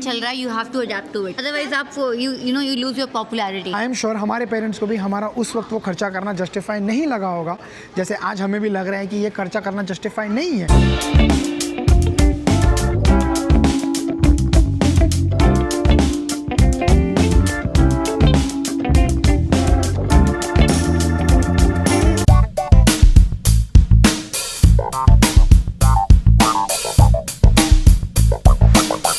चल रहा है, you have to adapt to it, otherwise आप you lose your popularity. I am sure हमारे पेरेंट्स को भी हमारा उस वक्त वो खर्चा करना जस्टिफाई नहीं लगा होगा, जैसे आज हमें भी लग रहा है कि ये खर्चा करना जस्टिफाई नहीं है।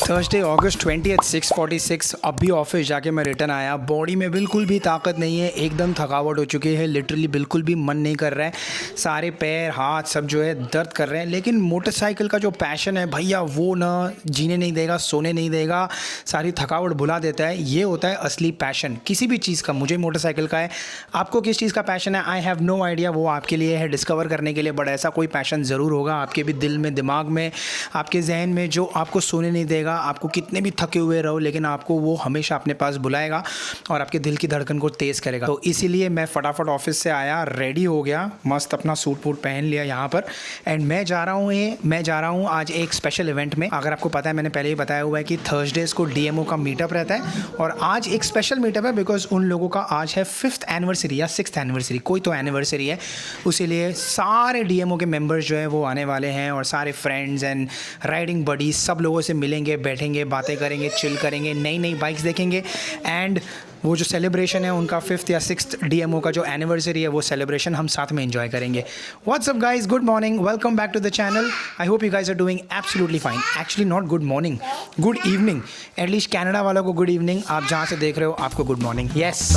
थर्सडे अगस्त 20 6:46 अभी ऑफिस जाके मैं रिटर्न आया। बॉडी में बिल्कुल भी ताकत नहीं है, एकदम थकावट हो चुकी है, लिटरली बिल्कुल भी मन नहीं कर रहा है, सारे पैर हाथ सब जो है दर्द कर रहे हैं। लेकिन मोटरसाइकिल का जो पैशन है भैया वो ना जीने नहीं देगा, सोने नहीं देगा, सारी थकावट भुला देता है। ये होता है असली पैशन किसी भी चीज़ का। मुझे मोटरसाइकिल का है, आपको किस चीज़ का पैशन है आई हैव नो आइडिया, वो आपके लिए है डिस्कवर करने के लिए। बट ऐसा कोई पैशन ज़रूर होगा आपके भी दिल में, दिमाग में, आपके जहन में, जो आपको सोने नहीं देगा। आपको कितने भी थके हुए रहो लेकिन आपको वो हमेशा अपने पास बुलाएगा और आपके दिल की धड़कन को तेज़ करेगा। तो इसीलिए मैं फटाफट ऑफिस से आया, रेडी हो गया, मस्त अपना सूट वूट पहन लिया यहाँ पर, एंड मैं जा रहा हूँ आज एक स्पेशल इवेंट में। अगर आपको पता है, मैंने पहले ही बताया हुआ है कि थर्सडेज को DMO का मीटअप रहता है और आज एक स्पेशल मीटअप है बिकॉज उन लोगों का आज है 5th एनिवर्सरी या 6th एनिवर्सरी, कोई तो एनिवर्सरी है। उसीलिए सारे DMO के मेंबर्स जो है वो आने वाले हैं और सारे फ्रेंड्स एंड राइडिंग बडीज सब लोगों से मिलेंगे, बैठेंगे, बातें करेंगे, चिल करेंगे, नई नई बाइक्स देखेंगे एंड वो जो सेलिब्रेशन है उनका 5th या 6th DMO का जो एनिवर्सरी है वो सेलिब्रेशन हम साथ में एंजॉय करेंगे। What's up guys, good morning, welcome back to the channel. I hope you guys are doing absolutely fine. Actually not good morning, good evening, at least Canada वालों को गुड इवनिंग, आप जहाँ से देख रहे हो आपको गुड मॉर्निंग। यस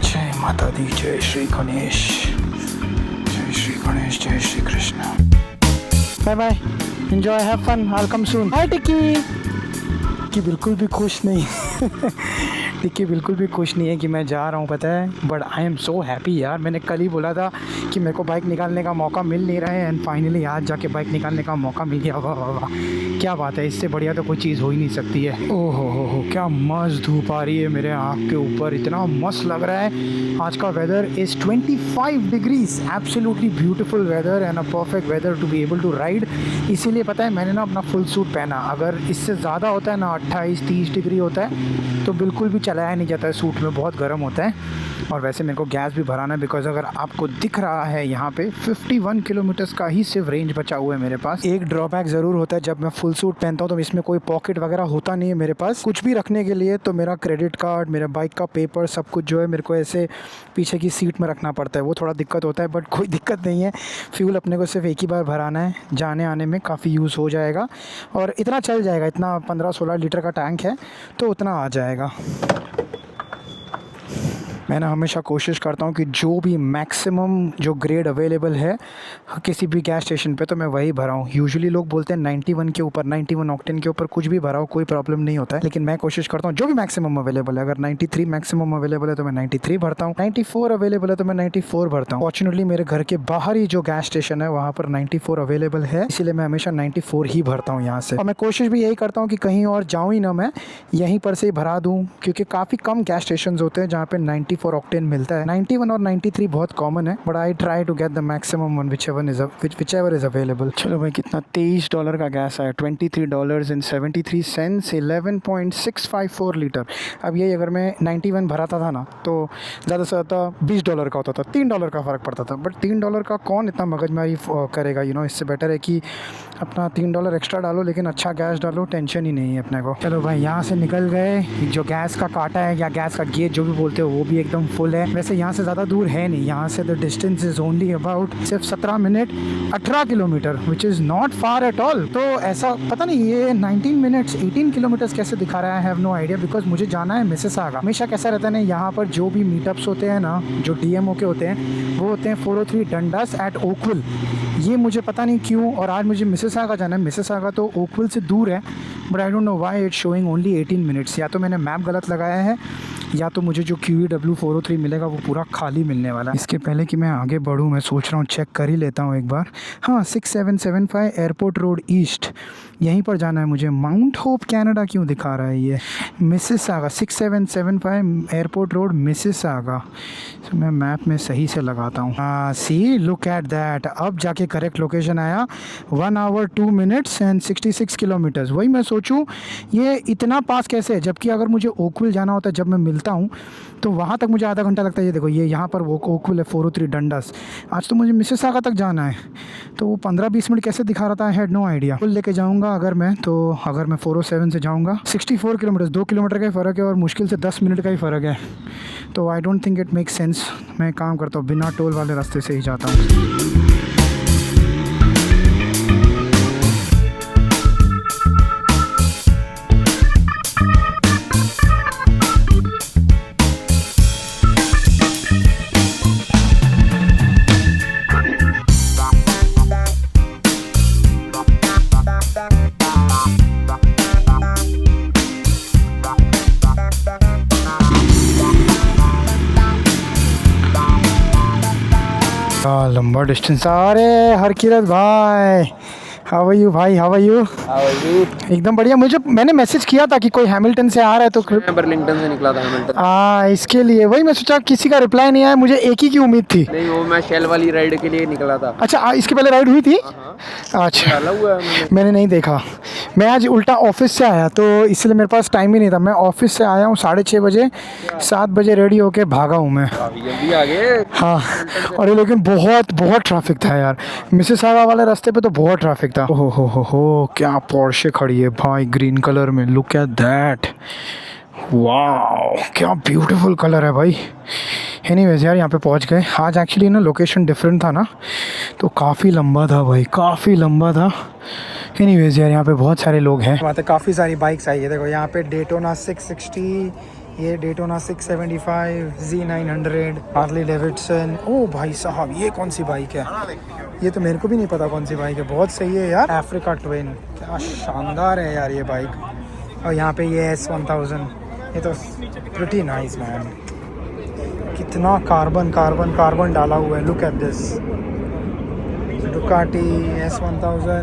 जय माता दी, जय श्री गणेश, जय श्री गणेश, जय Shri Krishna. Bye bye, enjoy, have fun, I will come soon. हाय टिक्की बिल्कुल भी खुश नहीं टिक्की बिल्कुल भी खुश नहीं है कि मैं जा रहा हूँ, पता है, but I am so happy यार। मैंने कल ही बोला था कि मेरे को बाइक निकालने का मौका मिल नहीं रहा है एंड फाइनली आज जाके बाइक निकालने का मौका मिल गया। वाह वाह वाह, क्या बात है, इससे बढ़िया तो कोई चीज़ हो ही नहीं सकती है। ओह हो, क्या मस्त धूप आ रही है मेरे आँख के ऊपर, इतना मस्त लग रहा है। आज का weather is 25 degrees, absolutely beautiful weather and a perfect weather to be able to ride. इसीलिए पता है मैंने ना अपना फुल सूट पहना। अगर इससे ज़्यादा होता है ना, 28-30 डिग्री होता है, तो बिल्कुल भी चलाया नहीं जाता है, सूट में बहुत गर्म होता है। और वैसे मेरे को गैस भी भराना है बिकॉज अगर आपको दिख रहा है यहाँ पे 51 किलोमीटर्स का ही सिर्फ रेंज बचा हुआ है मेरे पास। एक ड्रॉबैक ज़रूर होता है, जब मैं फुल सूट पहनता हूँ तो इसमें कोई पॉकेट वगैरह होता नहीं है मेरे पास कुछ भी रखने के लिए। तो मेरा क्रेडिट कार्ड, मेरा बाइक का पेपर, सब कुछ जो है मेरे को ऐसे पीछे की सीट में रखना पड़ता है, वो थोड़ा दिक्कत होता है। बट कोई दिक्कत नहीं है, फ्यूल अपने को सिर्फ एक ही बार भराना है, जाने आने में काफ़ी यूज़ हो जाएगा और इतना चल जाएगा। इतना 15-16 लीटर का टैंक है तो उतना आ जाएगा। मैं ना हमेशा कोशिश करता हूँ कि जो भी मैक्सिमम जो ग्रेड अवेलेबल है किसी भी गैस स्टेशन पे तो मैं वही भराऊँ। यूजुअली लोग बोलते हैं 91 के ऊपर, 91 ऑक्टेन के ऊपर कुछ भी भराओ, कोई प्रॉब्लम नहीं होता है। लेकिन मैं कोशिश करता हूँ जो भी मैक्सिमम अवेलेबल है, अगर 93 मैक्सिमम अवेलेबल है तो मैं 93 भरता हूँ, 94 अवेलेबल है तो मैं 94 भरता हूँ। फॉर्चुनेटली मेरे घर के बाहर ही जो गैस स्टेशन है वहाँ पर 94 अवेलेबल है, इसीलिए मैं हमेशा 94 ही भरता हूँ यहाँ से। और मैं कोशिश भी यही करता हूँ कि कहीं और जाऊँ ही ना, मैं यहीं पर से ही भरा दूँ, क्योंकि काफ़ी कम गैस स्टेशन होते हैं जहाँ पे 94 ऑक्टेन मिलता है। 91 और 93 बहुत कॉमन है, but I try to get the maximum one whichever is available। चलो भाई, कितना $23 का गैस आया, $23.73, 11.654 लीटर। अब यही अगर मैं 91 भराता था ना तो ज़्यादा से ज़्यादा $20 का होता था, $3 का फ़र्क पड़ता था। बट $3 का कौन इतना मगजमारी करेगा, इससे बेटर है कि अपना $3 एक्स्ट्रा डालो लेकिन अच्छा गैस डालो, टेंशन ही नहीं है अपने को। चलो भाई, यहाँ से निकल गए। जो गैस का कांटा है या गैस का गेट जो भी बोलते हो वो भी एकदम फुल है। वैसे यहाँ से ज़्यादा दूर है नहीं, यहाँ से the distance is only about सिर्फ 17 minute 18 kilometre, which is not far at all. तो ऐसा पता नहीं ये 19 मिनट्स 18 किलोमीटर्स कैसे दिखा रहा है, I have no idea, because मुझे जाना है मिसिसागा। हमेशा कैसा रहता है ना, यहाँ पर जो भी मीटअप्स होते हैं ना, जो DMO के होते हैं वो होते हैं 403 डंडस एट ओकविल। ये मुझे पता नहीं क्यों, और आज मुझे मिसिसागा जाना है। मिसिसागा तो ओकविल से दूर है, but I don't know why it's showing only 18 minutes. या तो मैंने मैप गलत लगाया है या तो मुझे जो QEW 403 मिलेगा वो पूरा खाली मिलने वाला है। इसके पहले कि मैं आगे बढ़ूँ मैं सोच रहा हूँ चेक कर ही लेता हूँ एक बार। हाँ 6775 एयरपोर्ट रोड ईस्ट, यहीं पर जाना है मुझे। माउंट होप कनाडा क्यों दिखा रहा है ये? Mississauga 6775 airport road Mississauga. तो मैं मैप में सही से लगाता हूँ। हाँ सी लुक एट दैट, अब जाके करेक्ट लोकेशन आया। 1 hour 2 minutes एंड 66 किलोमीटर्स। वही मैं सोचूं ये इतना पास कैसे है, जबकि अगर मुझे ओकविल जाना होता है जब मैं मिलता हूँ तो वहाँ तक मुझे आधा घंटा लगता है। ये देखो ये यहाँ पर वो ओकविल है 403 डंडस। आज तो मुझे मिसिसागा तक जाना है, तो वो 15-20 मिनट कैसे दिखा रहा था, I had no idea. Full लेके जाऊँगा अगर मैं, तो अगर मैं 407 से जाऊँगा 64 किलोमीटर्स, 2 किलोमीटर का ही फ़र्क है और मुश्किल से 10 मिनट का ही फ़र्क है। तो I don't think it make sense. मैं काम करता हूँ बिना टोल वाले रास्ते से ही जाता हूँ। लंबा डिस्टेंस। अरे हरकिरत भाई, हाउ आर यू भाई, हाउ आर यू? एकदम बढ़िया। मैंने मैसेज किया था कि कोई हैमिल्टन से आ रहा है तो मैं बर्लिंगटन से निकला था हैमिल्टन। इसके लिए वही मैं सोचा, किसी का रिप्लाई नहीं आया, मुझे एक ही की उम्मीद थी। नहीं वो मैं शेल वाली राइड के लिए निकला था। अच्छा इसके पहले राइड हुई थी? अच्छा डाला हुआ है मैंने नहीं देखा। मैं आज उल्टा ऑफिस से आया तो इसलिए मेरे पास टाइम ही नहीं था। मैं ऑफिस से आया हूँ 6:30 बजे, 7 बजे रेडी होके भागा हूँ मैं। अभी जल्दी आ गए। हाँ और लेकिन बहुत बहुत ट्रैफिक था यार, मिसिसागा वाले रास्ते पे तो बहुत ट्रैफिक था। ओहो हो क्या पोर्शे खड़ी है भाई ग्रीन कलर में, लुक एट दैट, वाओ क्या ब्यूटीफुल कलर है भाई। एनीवेज यार यहाँ पे पहुँच गए। आज एक्चुअली ना लोकेशन डिफरेंट था ना, तो काफ़ी लंबा था भाई, काफ़ी लंबा था। एनीवेज यार यहाँ पे बहुत सारे लोग हैं। वहाँ पे काफ़ी सारी बाइक्स आई है। देखो यहाँ पे डेटोना 660, ये डेटोना 675, Z900, हार्ली डेविडसन। ओ भाई साहब ये कौन सी बाइक है? ये तो मेरे को भी नहीं पता कौन सी बाइक है। बहुत सही है यार, अफ्रीका ट्विन, क्या शानदार है यार ये बाइक। और यहाँ पे ये S1000, ये तो प्रिटी नाइस मैन। कितना कार्बन डाला हुआ है, look at this. Ducati S1000।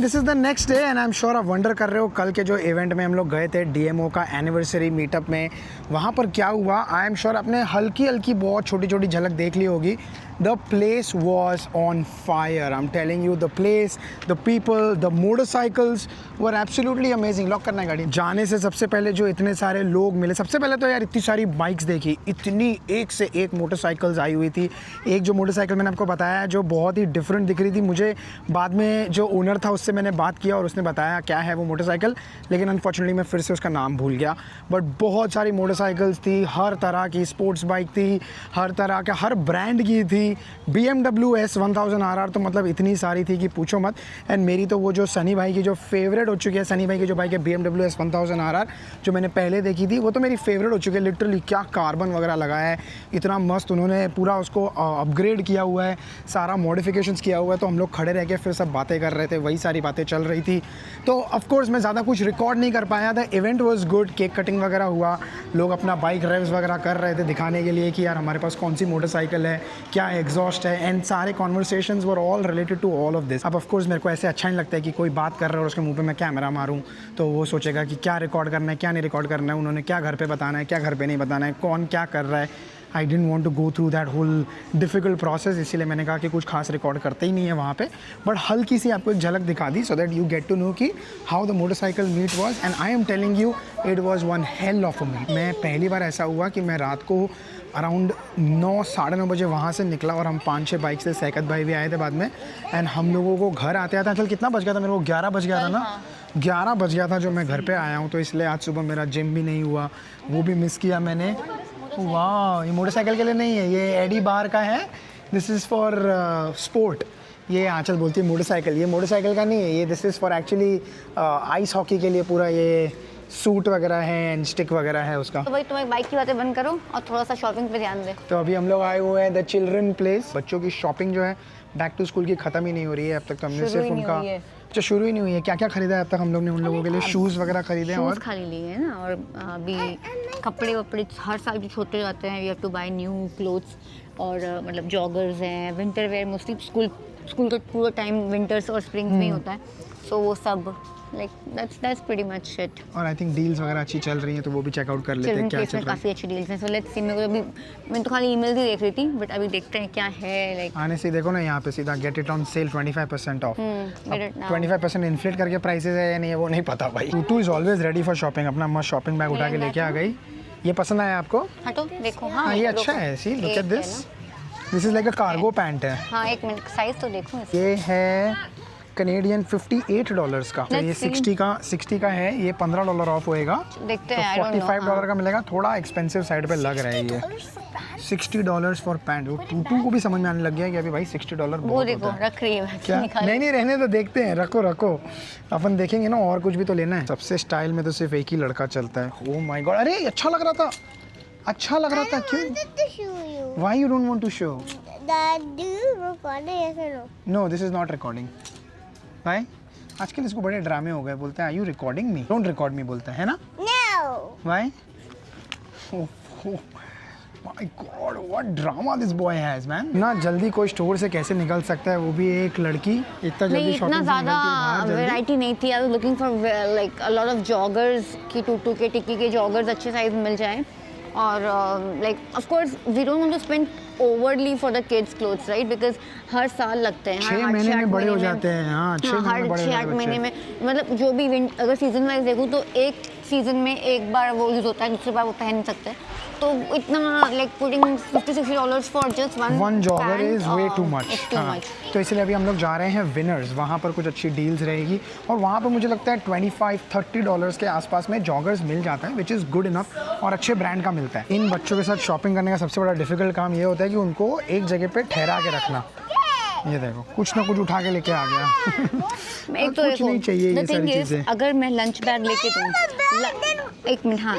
This is the next day and I am sure आप वंडर कर रहे हो कल के जो इवेंट में हम लोग गए थे DMO का एनिवर्सरी मीटअप में, वहाँ पर क्या हुआ। आई एम श्योर आपने हल्की बहुत छोटी झलक देख ली होगी। The place was on fire, I am telling you. The place, the people, the motorcycles were absolutely amazing. Lock करना है गाड़ी। जाने से सबसे पहले जो इतने सारे लोग मिले, सबसे पहले तो यार इतनी सारी बाइक्स देखी, इतनी एक से एक मोटरसाइकिल्स आई हुई थी। एक जो मोटरसाइकिल मैंने आपको बताया जो बहुत ही डिफरेंट दिख रही थी, मुझे बाद में जो ओनर था उससे मैंने बात किया और उसने बताया क्या है वो मोटरसाइकिल, लेकिन अनफॉर्चुनेटली मैं फिर से उसका नाम भूल गया। बट बहुत सारी मोटरसाइकिल्स थी, हर तरह की स्पोर्ट्स बाइक थी, हर तरह का हर ब्रांड की थी। BMW S1000 RR तो मतलब इतनी सारी थी कि पूछो मत। एंड मेरी तो वो जो सनी भाई की जो फेवरेट हो चुकी है, सनी भाई की जो बाइक है BMW S1000 RR जो मैंने पहले देखी थी, वो तो मेरी फेवरेट हो चुकी है। लिटरली क्या कार्बन वगैरह लगाया है, इतना मस्त उन्होंने पूरा उसको अपग्रेड किया हुआ है, सारा मॉडिफिकेशंस किया हुआ है। तो हम लोग खड़े रह के फिर सब बातें कर रहे थे, वही सारी बातें चल रही थी। तो ऑफकोर्स मैं ज़्यादा कुछ रिकॉर्ड नहीं कर पाया था। Event was good, cake cutting वगैरह हुआ, लोग अपना बाइक रेव्स वगैरह कर रहे थे दिखाने के लिए कि यार हमारे पास कौन सी मोटरसाइकिल है, क्या है एग्जॉस्ट है एंड सारे conversations were all related to all of this. अब ऑफ कोर्स मेरे को ऐसे अच्छा नहीं लगता है कि कोई बात कर रहा है और उसके मुंह पे मैं कैमरा मारूं तो वो सोचेगा कि क्या रिकॉर्ड करना है क्या नहीं रिकॉर्ड करना है, उन्होंने क्या घर पे बताना है क्या घर पे नहीं बताना है, कौन क्या कर रहा है। I don't want to go through that whole difficult process, इसीलिए मैंने कहा कि कुछ खास रिकॉर्ड करते ही नहीं है वहाँ पे, बट हल्की सी आपको एक झलक दिखा दी so that you get to know कि how the motorcycle meet was and I am telling you it was one hell of a meet. मैं पहली बार ऐसा हुआ कि मैं रात को अराउंड 9 साढ़े 9 बजे वहाँ से निकला और हम 5-6 बाइक से सैकत भाई भी आए थे बाद में एंड हम लोगों को घर आते आते चल कितना बज गया था मेरे को 11 बज गया था ना, 11 बज गया था जो मैं घर पे आया हूँ। तो इसलिए आज सुबह मेरा जिम भी नहीं हुआ, वो भी मिस किया मैंने। वाह, ये मोटरसाइकिल के लिए नहीं है, ये एडी बार का है, दिस इज़ फॉर स्पोर्ट। ये आंचल बोलती है मोटरसाइकिल, ये मोटरसाइकिल का नहीं है, ये this is for actually ice hockey के लिए पूरा ये सूट वगैरह है एंड स्टिक वगैरह है उसका। तो भाई तुम्हें बाइक की बातें बंद करो और थोड़ा सा शॉपिंग पे ध्यान दे। तो अभी हम लोग आए हुए हैं द चिल्ड्रन प्लेस। बच्चों की शॉपिंग जो है बैक टू स्कूल की ख़त्म ही नहीं हो रही है अब तक, तो हमने सिर्फ उनका अच्छा शुरू ही नहीं हुई है। क्या क्या खरीदा है अब तक हम लोग ने उन लोगों के लिए? शूज़ वगैरह खरीदे हैं और खाली लिए हैं ना, और अभी कपड़े वपड़े हर साल जो छोटे जाते हैं we have to buy new clothes, और मतलब जॉगर्स हैं, विंटर वेयर मोस्टली स्कूल का पूरा टाइम विंटर्स और स्प्रिंग्स में ही होता है, सो वो सब like that's pretty much it. और आई थिंक डील्स वगैरह अच्छी चल रही हैं तो वो भी चेकआउट कर लेते हैं क्या चल रहा है। काफ़ी अच्छी डील्स हैं, सो लेट्स सी। मेरे को अभी मैं तो खाली ईमेल ही देख रही थी, बट अभी देखते हैं क्या है। लाइक आने से देखो ना यहाँ पे सीधा get it on sale 25% of. 25% inflate करके प्राइसेस है या नहीं है वो नहीं पता भाई। Two is always ready for shopping, अपना मस्त शॉपिंग बैग उठा के लेके आ गई। ये पसंद आया आपको? हटो देखो। हाँ ये अच्छा है, see look at this, this is like a cargo pant है। हाँ एक मिनट, साइज तो देखो। ये है कनेडियन $58 का, तो ये 60 का है, ये $15 ऑफ होएगा, देखते तो हैं। $45 का मिलेगा। थोड़ा एक्सपेंसिव साइड पे लग रहा है ये, $60 फॉर पैंट। वो टूटू को भी समझ में आने लग गया कि अभी भाई $60 बहुत होता है। रख रही है क्या? नहीं रहने तो देखते हैं, रखो अपन देखेंगे ना, और कुछ भी तो लेना है। सबसे स्टाइल में तो सिर्फ एक ही लड़का चलता है। ओह माय गॉड, अरे अच्छा लग रहा था क्यों? Why you don't want to show? Dad, do you record it? Yes or no? No, this is not recording. भाई आजकल इसको बड़े ड्रामे हो गए, बोलते हैं are you recording me, don't record me बोलता है ना। No. भाई my god what drama this boy has man. ना जल्दी कोई स्टोर से कैसे निकल सकता है, वो भी एक लड़की इतना जल्दी शॉपिंग इतना ज़्यादा वैरायटी नहीं थी। I was looking for like a lot of joggers की, टूटू के टिक्की के जॉगर्स अच्छे साइज मिल जाएं, और like of course we don't want to spend overly for the kids clothes right, because हर साल लगते हैं, 6 महीने में बड़े हो जाते हैं। हाँ 6-8 महीने में, मतलब जो भी अगर सीजन वाइज देखूँ तो एक सीजन में एक बार वो यूज़ होता है, दूसरी बार वो पहन नहीं सकते, तो इतना like putting $50-60 for just one jogger is way too much. तो इसलिए अभी हम लोग जा रहे हैं विनर्स, वहाँ पर कुछ अच्छी डील्स रहेगी, और वहाँ पर मुझे लगता है $25-30 के आसपास में जॉगर्स मिल जाता है, विच इज़ गुड इनफ, और अच्छे ब्रांड का मिलता है। इन बच्चों के साथ शॉपिंग करने का सबसे बड़ा डिफिकल्ट काम ये होता है कि उनको एक जगह पे ठहरा के रखना। ये देखो कुछ ना कुछ उठा के लेके आ गया। एक तो कुछ नहीं चाहिए ये सारी चीज़ें। अगर मैं लंच बैग लेके दूँ, एक मिनट, हाँ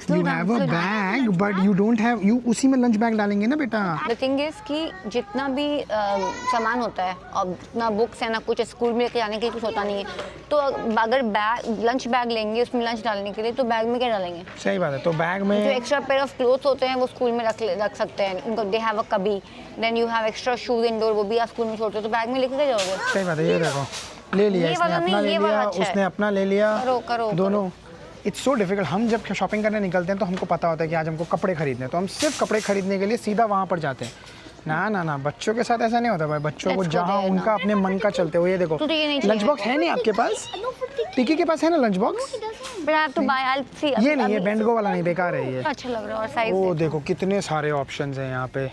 You have a bag, but you don't have, you उसी में लंच बैग डालेंगे ना बेटा। The thing is कि जितना भी सामान होता है, अब ना बुक्स है ना कुछ, स्कूल में लेके जाने के लिए कुछ होता नहीं है, तो अगर लंच बैग लेंगे उसमें लंच डालने के लिए, तो बैग में क्या डालेंगे? सही बात है, तो बैग में जो एक्स्ट्रा पेयर ऑफ क्लोथ्स होते हैं वो स्कूल में रख सकते हैं उनको, दे have a cubby, then you have extra shoes indoor, वो भी आप स्कूल में छोड़ते हो, तो बैग में लेके क्या जाओगे? सही बात है। ये देखो ले लिया, इसने अपना ले लिया, उसने अपना ले लिया, करो दोनों। It's so difficult. हम जब शॉपिंग करने निकलते हैं तो हमको पता होता है कि आज हमको कपड़े खरीदने हैं, तो हम सिर्फ कपड़े खरीदने के लिए सीधा वहाँ पर जाते हैं। ना बच्चों के साथ ऐसा नहीं होता भाई, बच्चों को जहाँ उनका अपने मन का चलते हो। ये देखो लंच बॉक्स है नहीं आपके पास? टिकी के पास है ना लंच बॉक्स? ये नहीं है, बेंडगो वाला नहीं, बेकार है ये। अच्छा लग रहा है, और साइज ओ देखो कितने सारे ऑप्शंस हैं यहाँ पे,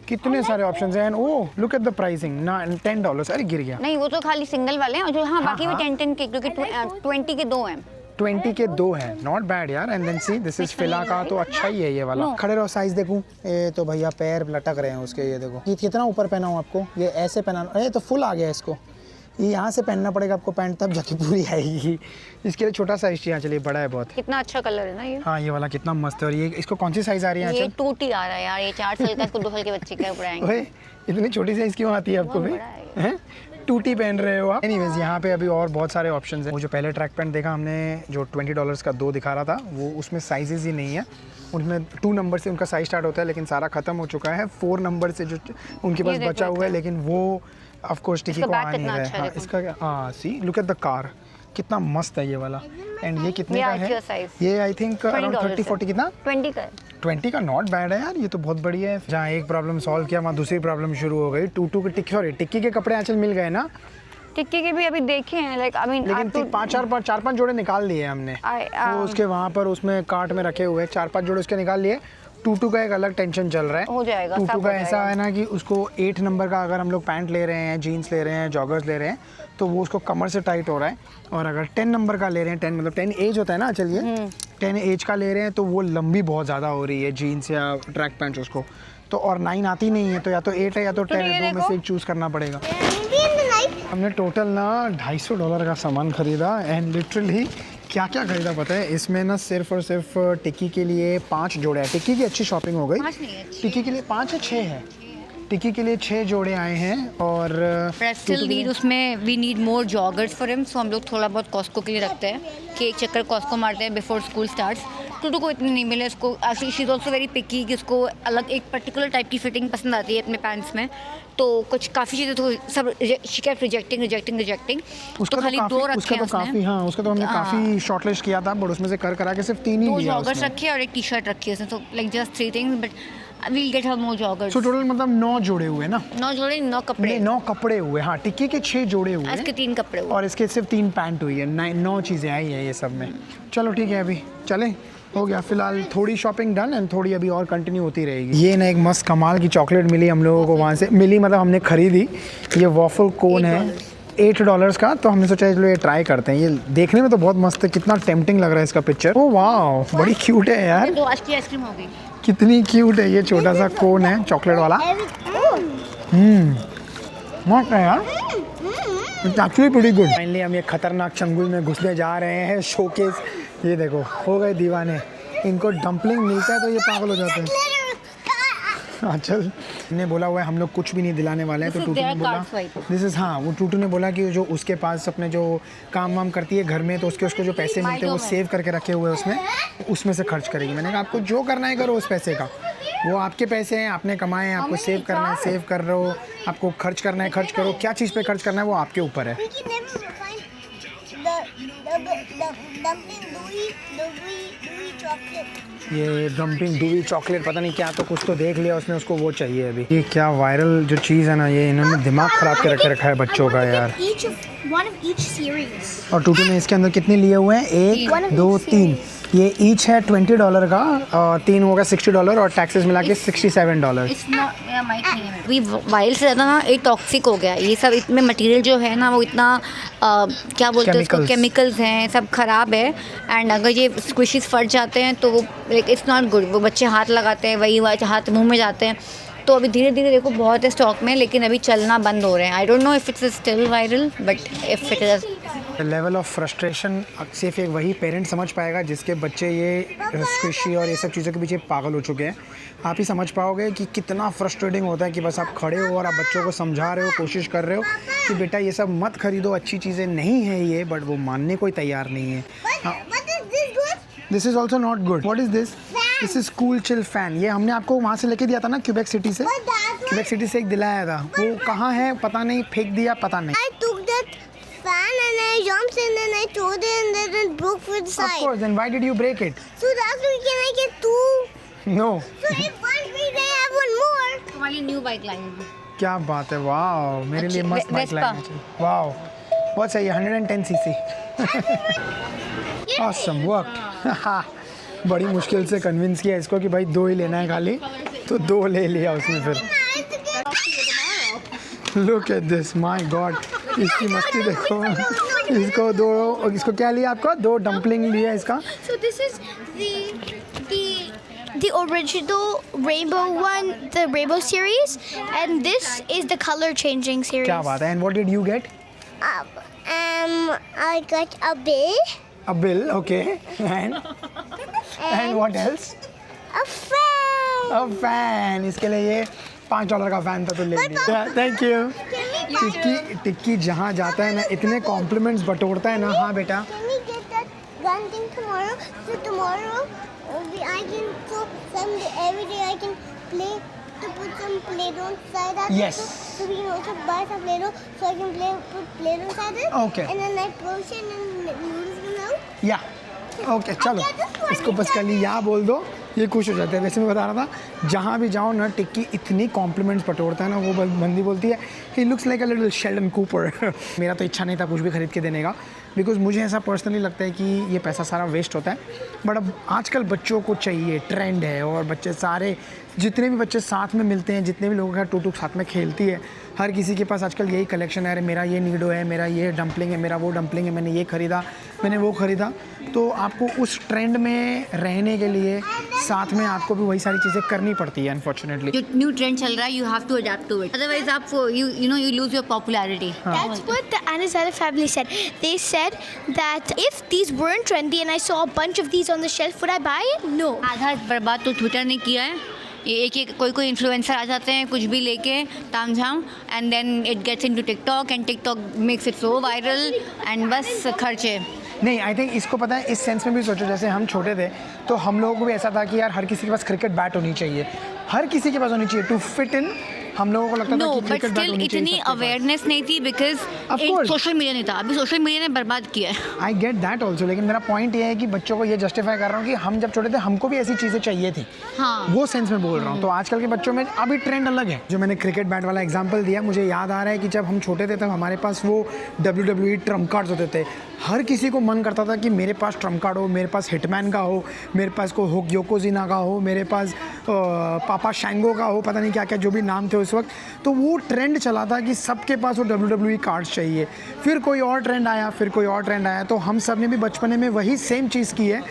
कितने सारे ऑप्शंस हैं। Oh look at the pricing ना, $10। अरे गिर गया। नहीं वो तो खाली सिंगल वाले हैं, और जो हाँ बाकी भी 10 के, क्योंकि 20 के 2 हैं। 20 के 2 हैं, नॉट बैड यार। And then see this is Fila का, तो अच्छा ही है ये वाला। खड़े रहो, साइज देखूं। ये तो भैया पैर लटक रहे हैं उसके, ये देखो। ये कितना ऊपर पहना हूँ आपको, ये ऐसे पहना, ये तो फुल आ गया इसको, ये यहाँ से पहनना पड़ेगा आपको पैंट, तब जाके पूरी आएगी। इसके लिए छोटा साइज चाहिए। चलिए बड़ा है बहुत। कितना अच्छा कलर है ना ये। हाँ ये वाला कितना मस्त है। और ये इसको कौन सी साइज आ रही है? ये 2T आ रहा है यार, ये 4 साल का, इसको 2 साल के बच्चे का पड़ाएंगे। ओए इतनी छोटी साइज क्यों आती है आपको? भी टूटी पहन रहे हो आप। एनीवेज यहाँ पे अभी और बहुत सारे ऑप्शंस हैं। वो जो पहले ट्रैक पैंट देखा हमने जो $20 का 2 दिखा रहा था, वो उसमें साइजेस ही नहीं है। उनमें 2 नंबर से उनका साइज स्टार्ट होता है, लेकिन सारा खत्म हो चुका है। 4 नंबर से जो उनके पास बचा हुआ है, लेकिन वो ऑफ कोर्स टिकी को आ नहीं रहा है। हाँ, इसका हाँ, सी लुक एट द कार, कितना मस्त है ये वाला। एंड ये कितने का है? ये आई थिंक अराउंड 30-40 कितना 20 का 20 का नॉट बैड है यार, ये तो बहुत बढ़िया है। जहाँ एक प्रॉब्लम सॉल्व किया वहाँ दूसरी प्रॉब्लम शुरू हो गई। टूटू के टिक्की के कपड़े आजकल मिल गए ना। टिक्की के भी अभी देखे हैं, लाइक आई मीन लेकिन 4-5 जोड़े निकाल लिए हमने। तो उसके वहाँ पर उसमें कार्ट में रखे हुए 4-5 जोड़े उसके निकाल लिए। टूटू का एक अलग टेंशन चल रहा है। हो जाएगा, टूटू का ऐसा है ना कि उसको 8 नंबर का अगर हम लोग पैंट ले रहे हैं, जीन्स ले रहे हैं, जॉगर्स ले रहे हैं, तो वो उसको कमर से टाइट हो रहा है। और अगर 10 नंबर का ले रहे हैं, 10 मतलब 10 एज होता है ना, चलिए 10 एज का ले रहे हैं, तो वो लंबी बहुत ज़्यादा हो रही है जीन्स या ट्रैक पैंट उसको। तो और 9 आती नहीं है, तो या तो 8 है या तो 10 है, 2 में से एक चूज़ करना पड़ेगा। हमने टोटल ना $250 का सामान खरीदा। एंड लिटरली क्या क्या खरीदा पता है? इसमें ना सिर्फ और सिर्फ टिक्की के लिए 5 जोड़े हैं। टिक्की की अच्छी शॉपिंग हो गई। टिक्की के लिए 5 या 6 है। टिक्की के लिए 6 जोड़े आए हैं। और स्टिल नीड उसमें we need more joggers for him, so हम लोग थोड़ा बहुत कॉस्को के लिए रखते हैं कि एक चक्कर कॉस्को मारते हैं बिफोर स्कूल स्टार्ट्स। टूटू को इतने नहीं मिले, उसको she is also very picky कि उसको अलग एक पर्टिकुलर टाइप की फिटिंग पसंद आती है अपने पैंट्स में। तो कुछ काफ़ी चीज़ें तो सब शी केप्ट रिजेक्टिंग। उसका खाली 2 रखे हैं उसने। हाँ, उसका तो हमने काफ़ी शॉर्टलिस्ट किया था, बट उसमें से करा के सिर्फ 3 ही 2 लिया जॉगर्स उसने। रखे और एक टी-शर्ट रखी है उसने, तो like just 3 things, but we'll get her more joggers. So total मतलब 9 जोड़े हुए ना। 9 जोड़े 9 कपड़े। 9 कपड़े हुए। हाँ, टिक्की के 6 जोड़े हुए इसके 3 कपड़े हुए और इसके सिर्फ 3 पैंट हुई है। 9 चीज़ें आई है ये सब में। चलो ठीक है, अभी चलें, हो गया फिलहाल थोड़ी शॉपिंग डन एंड थोड़ी अभी और कंटिन्यू होती रहेगी। ये ना एक मस्त कमाल की चॉकलेट मिली हम लोगों को वहाँ से। मिली मतलब हमने खरीदी। ये वॉफल कोन है $8 का, तो हमने सोचा चलो ये ट्राई करते हैं। ये देखने में तो बहुत मस्त है, कितना टेम्पटिंग लग रहा है इसका पिक्चर। ओह वाह, बड़ी क्यूट है यार। तो आज की आइसक्रीम हो गई। कितनी क्यूट है। ये छोटा सा कोन है चॉकलेट वाला। मस्त है यार, it's actually pretty good. Finally हम ये खतरनाक चंगुल में घुसने जा रहे हैं। शोकेस, ये देखो, हो गए दीवाने। इनको डंपलिंग मिलता है तो ये पागल हो जाते हैं। चल, ने बोला हुआ है हम लोग कुछ भी नहीं दिलाने वाले हैं। तो टूटू ने बोला दिस इज़, हाँ, वो टूटू ने बोला कि जो उसके पास अपने जो काम वाम करती है घर में, तो उसको जो पैसे मिलते हैं वो सेव करके रखे हुए हैं उसमें से खर्च करेगी। मैंने कहा आपको जो करना है करो उस पैसे का, वो आपके पैसे हैं, आपने कमाए हैं, आपको सेव करना है सेव कर रहे हो, आपको खर्च करना है खर्च करो, क्या चीज़ पे खर्च करना है वो आपके ऊपर है। ये डंपिंग डूवी चॉकलेट पता नहीं क्या, तो कुछ तो देख लिया उसने, उसको वो चाहिए अभी। ये क्या वायरल जो चीज़ है ना, ये इन्होंने दिमाग ख़राब के रखा है बच्चों का यार। और टूटू ने इसके अंदर कितने लिए हुए हैं? 1 2 3। ये ईच है $20 का, और 3 होगा $60 और टैक्सेस मिला के $67। वाइल्ड से ज़्यादा ना ये टॉक्सिक हो गया। ये सब इसमें मटेरियल जो है ना वो इतना क्या बोलते हैं उसको, केमिकल्स हैं, सब ख़राब है। एंड अगर ये स्क्विशीज फट जाते हैं तो वो लाइक इट्स नॉट गुड। वो बच्चे हाथ लगाते हैं, वही हाथ मुंह में जाते हैं। तो अभी धीरे धीरे देखो बहुत है स्टॉक में, लेकिन अभी चलना बंद हो रहे हैं। I don't know if it's still viral, but if it is. Level of frustration सिर्फ एक वही पेरेंट समझ पाएगा जिसके बच्चे ये स्क्विशी और ये सब चीज़ों के पीछे पागल हो चुके हैं। आप ही समझ पाओगे कि कितना फ्रस्ट्रेटिंग होता है कि बस आप खड़े हो और आप बच्चों को समझा रहे हो, कोशिश कर रहे हो कि बेटा ये सब मत खरीदो, अच्छी चीज़ें नहीं है ये, बट वो मानने को तैयार नहीं है। This is also not good. What is this? This is cool chill fan. ये हमने आपको वहाँ से लेके दिया था ना, क्यूबेक सिटी से। क्यूबेक सिटी से एक दिलाया था, वो कहाँ है पता नहीं, फेंक दिया पता नहीं। Fan and I jumped in and I threw it and then it broke with the side. Of course, then why did you break it? So that's why can I get 2? No. So if one breaks, I have one more. हमारी new bike लाएंगे। क्या बात है, वाह, मेरे लिए मस्त bike लानी चाहिए। वाह, बहुत सही है, 110 cc। Awesome work। बड़ी मुश्किल से कन्विंस किया इसको कि भाई 2 ही लेना है खाली, तो 2 ले लिया उसने फिर। Look at this, my God। इसकी मस्ती देखो। इसको क्या लिया आपको? 2 डंपलिंग लिया इसका। So this is the original rainbow one, the rainbow series, and this is the color changing series. क्या बात है। And what did you get? I got a bill. A bill, okay. And what else? A fan. A fan। इसके लिए ये $5 का fan था, तो ले लिया। Thank you। Can we टिक्की जहाँ जाता है ना इतने कॉम्प्लीमेंट्स बटोरता है ना। हाँ बेटा Can we get that gun thing tomorrow? So tomorrow, I can every day I can play to put some Play-Doh inside that. Yes. So we can also buy some Play-Doh so I can put Play-Doh inside it. Okay. And then like potion and noodles come out. या okay चलो इसको बस कर ली या बोल दो, ये खुश हो जाते हैं। वैसे मैं बता रहा था जहाँ भी जाओ ना टिक्की इतनी कॉम्प्लीमेंट्स बटोरता है ना, वो बंदी बोलती है he looks like a little Sheldon Cooper. मेरा तो इच्छा नहीं था कुछ भी खरीद के देने का, बिकॉज मुझे ऐसा पर्सनली लगता है कि ये पैसा सारा वेस्ट होता है। बट अब आजकल बच्चों को चाहिए, ट्रेंड है, और बच्चे सारे जितने भी बच्चे साथ में मिलते हैं, जितने भी लोगों का टू साथ में खेलती है, हर किसी के पास आजकल यही कलेक्शन है। अरे मेरा ये नीडो है, मेरा ये डम्पलिंग है, मेरा वो डम्पलिंग है, मैंने ये ख़रीदा, मैंने वो ख़रीदा। तो आपको उस ट्रेंड में रहने के लिए साथ में आपको भी वही सारी चीज़ें करनी पड़ती है अनफॉर्चुनेटली। जो न्यू ट्रेंड चल रहा है, you have to adapt to it, otherwise आप you lose your popularity. That's what the Anazala family said. They said that if these weren't trendy and I saw a bunch of these on the shelf, would I buy it? No. आधा बर्बाद तो Twitter ने किया है। ये एक कोई influencer आ जाते हैं कुछ भी लेके तामझाम, and then it gets into TikTok and TikTok makes it so viral and बस खर्चे। नहीं, आई थिंक इसको पता है, इस सेंस में भी सोचो, जैसे हम छोटे थे तो हम लोगों को भी ऐसा था कि यार हर किसी के पास क्रिकेट बैट होनी चाहिए, हर किसी के पास होनी चाहिए टू फिट इन। हम लोगों को लगता था कि क्रिकेट बैट होनी चाहिए। इतनी अवेयरनेस नहीं थी बिकॉज सोशल मीडिया नहीं था। अभी सोशल मीडिया ने बर्बाद किया है। आई गेट दैट ऑल्सो, लेकिन मेरा पॉइंट ये है कि बच्चों को ये जस्टिफाई कर रहा हूँ कि हम जब छोटे थे हमको भी ऐसी चीज़ें चाहिए थी। हाँ, वो सेंस में बोल रहा हूँ। तो आजकल के बच्चों में अभी ट्रेंड अलग है। जो मैंने क्रिकेट बैट वाला एग्जांपल दिया, मुझे याद आ रहा है कि जब हम छोटे थे तब हमारे पास वो WWE ट्रम्प कार्ड्स होते थे। हर किसी को मन करता था कि मेरे पास ट्रम्प कार्ड हो, मेरे पास हिटमैन का हो, मेरे पास को योकोजिना का हो, मेरे पास पापा शैंगो का हो, पता नहीं क्या क्या जो भी नाम थे उस वक्त। तो वो ट्रेंड चला था कि सबके पास वो WWE कार्ड्स चाहिए। फिर कोई और ट्रेंड आया, फिर कोई और ट्रेंड आया। तो हम सब ने भी बचपने में वही सेम चीज़ की है।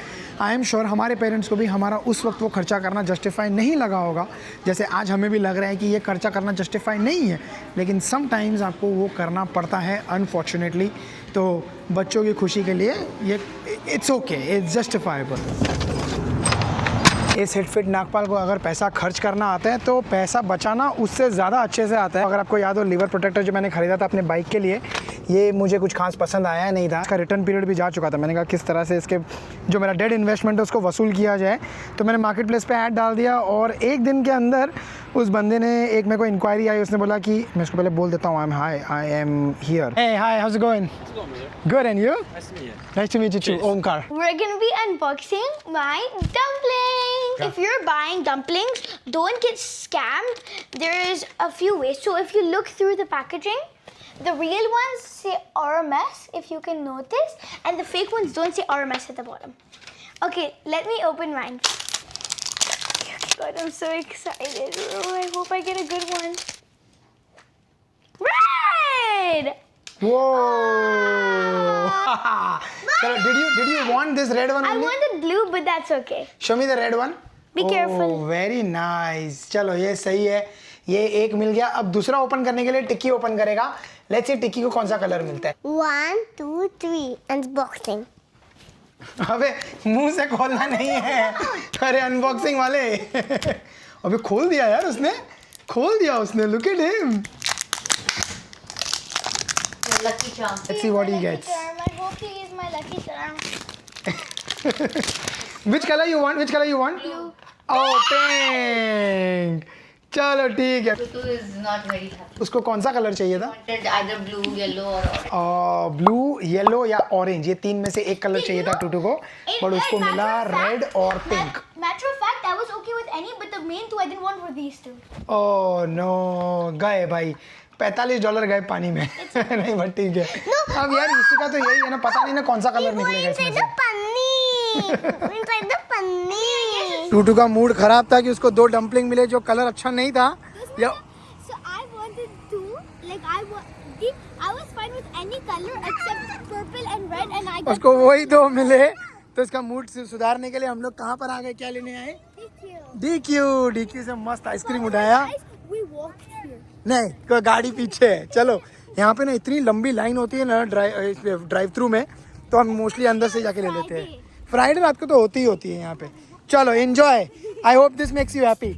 आई एम श्योर हमारे पेरेंट्स को भी हमारा उस वक्त वो खर्चा करना जस्टिफाई नहीं लगा होगा, जैसे आज हमें भी लग रहा है कि ये खर्चा करना जस्टिफाई नहीं है, लेकिन समटाइम्स आपको वो करना पड़ता है अनफॉर्चुनेटली। तो बच्चों की खुशी के लिए ये इट्स ओके, इट्स जस्टिफाइबल। इस हिटफिट नागपाल को अगर पैसा खर्च करना आता है तो पैसा बचाना उससे ज़्यादा अच्छे से आता है। अगर आपको याद हो, लिवर प्रोटेक्टर जो मैंने ख़रीदा था अपने बाइक के लिए, ये मुझे कुछ खास पसंद आया नहीं था। इसका रिटर्न पीरियड भी जा चुका था। मैंने कहा किस तरह से इसके जो मेरा डेड इन्वेस्टमेंट है उसको वसूल किया जाए। तो मैंने मार्केट प्लेस पे ऐड डाल दिया और एक दिन के अंदर उस बंदे ने मेरे को इंक्वायरी आई। उसने बोला कि मैं उसको पहले बोल देता हूँ, I am here. Hey hi, how's it going? Good, and you? Nice to meet you too, Omkar. We're gonna be unboxing my dumplings. If you're buying dumplings, don't get scammed. There's a few ways. So if you look through the packaging, the real ones say RMS, if you can notice, and the fake ones don't say RMS at the bottom. Okay, let me open mine. God, I'm so excited. Oh, I hope I get a good one. Red! Whoa! So, did you want this red one I only? wanted blue, but that's okay. Show me the red one. Be careful. Very nice. चलो ये सही है, ये एक मिल गया। अब दूसरा open करने के लिए टिक्की ओपन करेगा। लेट्स सी टिक्की को कौन सा कलर मिलता है। 1, 2, 3, unboxing. अबे मुंह से खोलना नहीं है। अरे अनबॉक्सिंग वाले अबे खोल दिया यार उसने, खोल दिया उसने। Look at him. Lucky charm. Let's see what he gets. I hope he is my lucky charm. Which color you want? Which color you want? Blue. Oh, pink. चलो ठीक है। Tutu is not very happy. उसको कौन सा colour चाहिए था? Wanted either blue, yellow or orange. Blue, yellow या orange, ये तीन में से एक कलर चाहिए था टूटू को, बट उसको मिला रेड और pink. Matter of fact, I was okay with any, but the main two I didn't want were these two. Oh no, गए भाई, $45 गए पानी में। नहीं बट ठीक है। अब यार इसी का तो यही है ना, पता नहीं ना कौन सा कलर निकलेगा इसमें से। Inside the panni. टूटू का मूड खराब था कि उसको 2 डम्पलिंग मिले जो कलर अच्छा नहीं था। या So I wanted two. Like I was fine with any color except purple and red, and I got उसको वही 2 मिले, तो इसका मूड सुधारने के लिए हम लोग कहाँ पर आ गए, क्या लेने आए? DQ से मस्त आइसक्रीम उठाया। We walked here. नहीं, कोई गाड़ी पीछे है। चलो, यहाँ पे ना इतनी लंबी लाइन होती है ना ड्राइव थ्रू में, तो हम मोस्टली अंदर से जाके ले लेते हैं। फ्राइडे रात को तो होती ही होती है यहाँ पे। चलो enjoy, I hope this makes you happy.